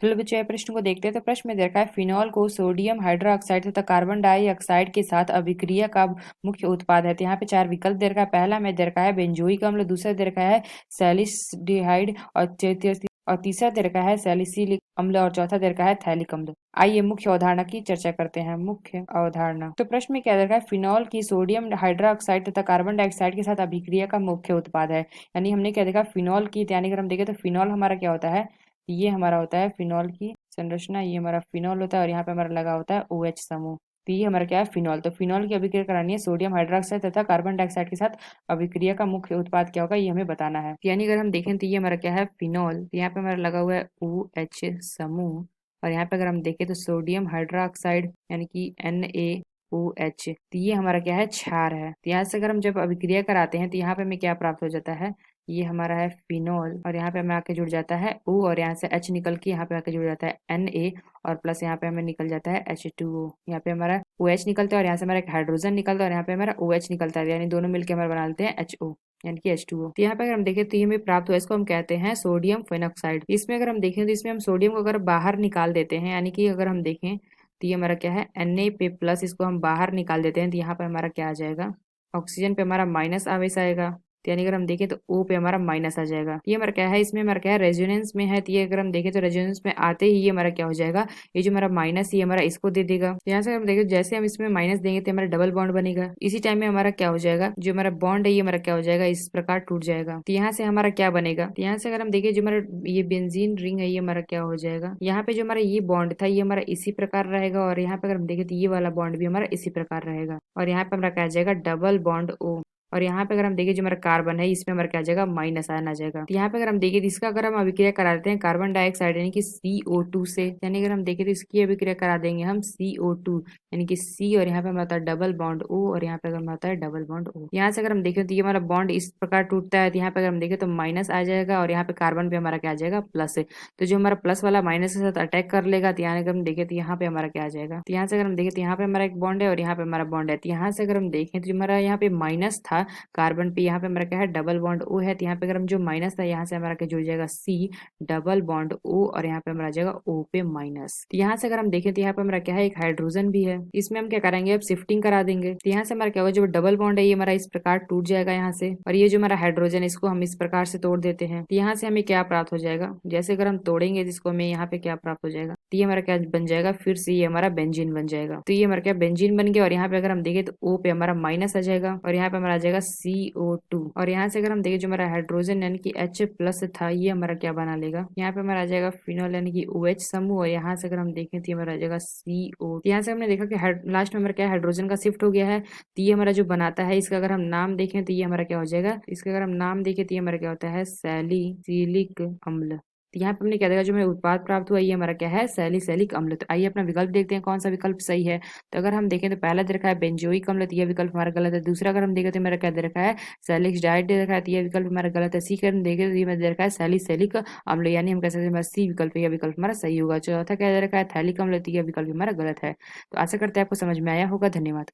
चलो बच्चों ये प्रश्न को देखते हैं। तो प्रश्न में दे रखा है फिनॉल को सोडियम हाइड्रोक्साइड तथा कार्बन डाइऑक्साइड के साथ अभिक्रिया का मुख्य उत्पाद है। तो यहाँ पे चार विकल्प दे रखा है। पहला में दे रखा है बेंजोइक अम्ल, दूसरा दे रखा है सैलिसल्डिहाइड और तीसरा दे रखा है सैलिसिलिक अम्ल और चौथा दे रखा है थैलिक अम्ल। आइए मुख्य अवधारणा की चर्चा करते हैं। मुख्य अवधारणा तो प्रश्न में क्या दे रखा है, फिनॉल की सोडियम हाइड्रोक्साइड तथा कार्बन डाइऑक्साइड के साथ अभिक्रिया का मुख्य उत्पाद है। यानी हमने क्या देखा, फिनॉल की, यानी अगर हम देखें तो फिनॉल हमारा क्या होता है, ये हमारा होता है फिनॉल की संरचना, ये हमारा फिनॉल होता है और यहाँ पे हमारा लगा होता है OH समूह। तो ये हमारा क्या है, फिनॉल। तो फिनॉल की अभिक्रिया करानी है सोडियम हाइड्रोक्साइड तथा कार्बन डाइऑक्साइड के साथ। अभिक्रिया का मुख्य उत्पाद क्या होगा, ये हमें बताना है। यानी अगर हम देखें तो ये हमारा क्या है, फिनॉल। तो यहाँ पे हमारा लगा हुआ है OH समूह और यहाँ पे अगर हम देखें तो सोडियम हाइड्रोक्साइड यानी कि NaOH। तो ये हमारा क्या है, क्षार है। तो यहाँ से अगर हम जब अभिक्रिया कराते हैं तो यहाँ पे हमें क्या प्राप्त हो जाता है, ये हमारा है फिनॉल और यहाँ पे हमें आके जुड़ जाता है O और यहाँ से H निकल के यहाँ पे आके जुड़ जाता है Na और प्लस यहाँ पे हमें निकल जाता है H2O। यहाँ पे हमारा OH निकलता है और यहाँ से हमारा एक हाइड्रोजन निकलता है और यहाँ पे हमारा OH निकलता है, यानी दोनों मिलकर हमारे बना लेते हैं HO यानी कि H2O। तो यहाँ पे अगर हम देखें तो ये हमें प्राप्त हुआ, इसको हम कहते हैं सोडियम फेनॉक्साइड। इसमें अगर हम देखें तो इसमें हम सोडियम को अगर बाहर निकाल देते हैं, यानी कि अगर हम देखें तो ये हमारा क्या है Na पे प्लस, इसको हम बाहर निकाल देते हैं तो यहाँ पे हमारा क्या आ जाएगा, ऑक्सीजन पे हमारा माइनस आवेश आएगा। तो यानी अगर हम देखें तो O पे हमारा माइनस आ जाएगा। ये हमारा क्या है, इसमें हमारा क्या है, रेजोनेंस में है। तो ये अगर हम देखें तो रेजोनेंस में आते ही ये हमारा क्या हो जाएगा, ये जो हमारा माइनस ये हमारा इसको दे देगा। तो यहाँ से हम देखें जैसे हम इसमें माइनस देंगे तो हमारा डबल बॉन्ड बनेगा। इसी टाइम में हमारा क्या हो जाएगा, जो हमारा बॉन्ड है ये हमारा क्या हो जाएगा, इस प्रकार टूट जाएगा। तो यहाँ से हमारा क्या बनेगा, तो यहाँ से अगर हम देखें जो हमारा ये बेंजीन रिंग है ये हमारा क्या हो जाएगा, यहाँ पे जो हमारा ये बॉन्ड था ये हमारा इसी प्रकार रहेगा और यहाँ पे अगर हम देखें तो ये वाला बॉन्ड भी हमारा इसी प्रकार रहेगा और यहाँ पे हमारा क्या आ जाएगा, डबल बॉन्ड O। और यहाँ पे अगर हम देखें जो हमारा कार्बन है इसमें हमारा क्या आ जाएगा, माइनस आयन आ जाएगा। तो यहाँ पे अगर हम देखें तो इसका अगर हम अभिक्रिया करा देते हैं कार्बन डाइऑक्साइड यानी कि CO2 से, यानी अगर हम देखें तो इसकी अभिक्रिया करा देंगे हम CO2 यानी कि C और यहाँ पे हमारा होता है डबल बॉन्ड O और यहाँ पे अगर हमारा होता है डबल बॉन्ड O। यहाँ से अगर हम देखें तो ये हमारा बॉन्ड इस प्रकार टूटता है। तो यहाँ पे अगर हम देखें तो माइनस आ जाएगा और यहाँ पे कार्बन पे हमारा क्या आ जाएगा, प्लस है। तो जो हमारा प्लस वाला माइनस के साथ अटैक कर लेगा, तो यहाँ अगर हम देखें तो यहाँ पे हमारा क्या आ जाएगा, तो यहाँ से अगर हम देखें तो यहाँ पे हमारा एक बॉन्ड है और यहाँ पे हमारा बॉन्ड है। तो यहाँ से अगर हम देखें तो जो हमारा यहाँ पे माइनस था कार्बन पे, यहाँ पे हमारा क्या है, डबल बॉन्ड O है। तो यहाँ पे अगर हम जो माइनस था यहाँ से हमारा क्या जुड़ जाएगा C डबल बॉन्ड O और यहाँ पे हमारा आ जाएगा O पे माइनस। तो यहाँ से अगर हम देखें तो यहाँ पे हमारा क्या है, एक हाइड्रोजन भी है। इसमें हम क्या करेंगे, अब शिफ्टिंग करा देंगे। तो यहाँ से हमारा क्या होगा, जो डबल बॉन्ड है ये हमारा इस प्रकार टूट जाएगा यहाँ से और ये जो हमारा हाइड्रोजन इसको हम इस प्रकार से तोड़ देते हैं। तो यहाँ से हमें क्या प्राप्त हो जाएगा, जैसे अगर हम तोड़ेंगे जिसको हमें यहाँ पे क्या प्राप्त हो जाएगा, तो ये हमारा क्या बन जाएगा, फिर से ये हमारा बेंजीन बन जाएगा। तो ये हमारा क्या बेंजीन बन गया और यहाँ पे अगर हम देखें तो O पे हमारा माइनस आ जाएगा और यहाँ पे हमारा आ जाएगा CO2 और यहाँ से अगर हम देखें जो हमारा हाइड्रोजन यानी कि H प्लस था ये हमारा क्या बना लेगा, यहाँ पे हमारा आ जाएगा फिनॉल यानी कि OH समूह और यहाँ से अगर हम देखें तो ये हमारा आ जाएगा CO। यहाँ से हमने देखा कि लास्ट में हमारा क्या हाइड्रोजन का शिफ्ट हो गया है। तो ये हमारा जो बनाता है इसका अगर हम नाम देखें तो ये हमारा क्या हो जाएगा, इसका अगर हम नाम देखें तो ये हमारा क्या होता है, सैलिसिलिक अम्ल। तो यहाँ पे हमने क्या देखा, जो हमें उत्पाद प्राप्त हुआ ये हमारा क्या है, सैलिसिलिक अम्ल। तो आइए अपना विकल्प देखते हैं कौन सा विकल्प सही है। तो अगर हम देखें तो पहला दे रखा है बेंजोइक अम्ल, तो यह विकल्प हमारा गलत है। दूसरा अगर हम देखें तो मेरा क्या दे रखा है, सैलिसल्डिहाइड दे रखा है, तो यह विकल्प हमारा गलत है। सी अगर हम देखें तो ये दे रखा है सैलिसिलिक अम्ल, यानी हम कह सकते हैं सी विकल्प, यह विकल्प हमारा सही होगा। चौथा क्या दे रखा है, थैलिक अम्ल, तो यह विकल्प हमारा गलत है। तो आशा करते हैं आपको समझ में आया होगा। धन्यवाद।